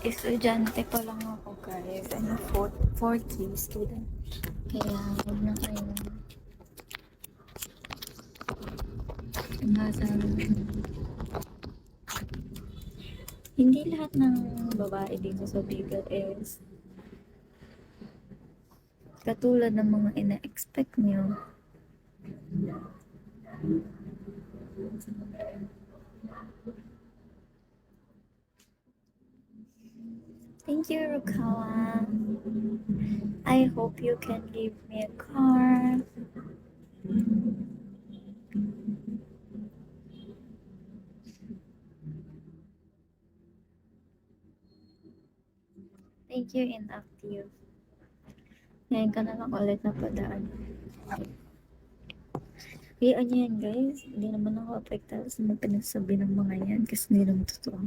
Estudyante pa lang ako guys. Ano, fourth year student. Kaya huwag na kayo umasang hindi lahat ng babae dito sa Bicol is katulad ng mga ina-expect nyo. Thank you, Rukawa. I hope you can give me a car. Thank you, inactive. Ngayon ka na lang ulit na padaan. Kaya ano yan guys, hindi naman ako apektado sa mga pinagsabi ng mga yan kasi hindi naman totoo.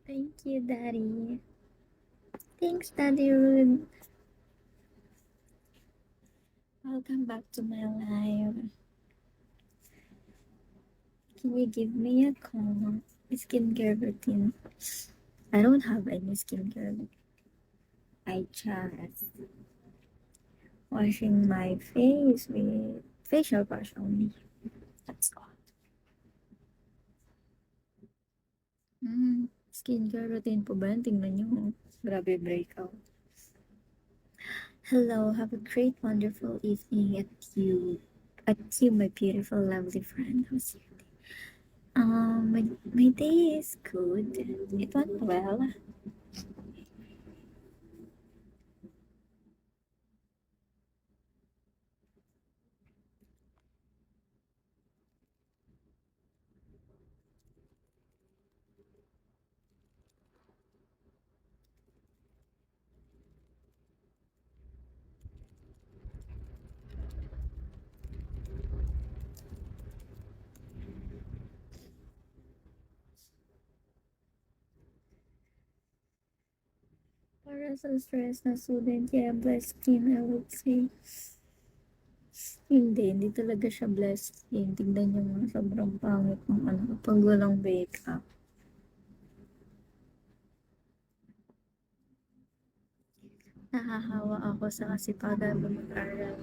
Thank you, Daddy. Thanks, Daddy Rude. Welcome back to my life. Can you give me a call? Skincare routine. I don't have any skincare. I just washing my face with facial wash only. That's all. Skincare routine po ba yan? Tingnan nyo. Grabe breakout. Hello, have a great, wonderful evening at you, my beautiful, lovely friend. How's your day? My day is good. It went well. Para sa stress na student, yeah, blessed skin, I would say. Hindi talaga siya blessed skin. Tignan nyo nga, sobrang pangit ng ano, pag walang makeup. Nahahawa ako sa kasipagan mo mag-aral.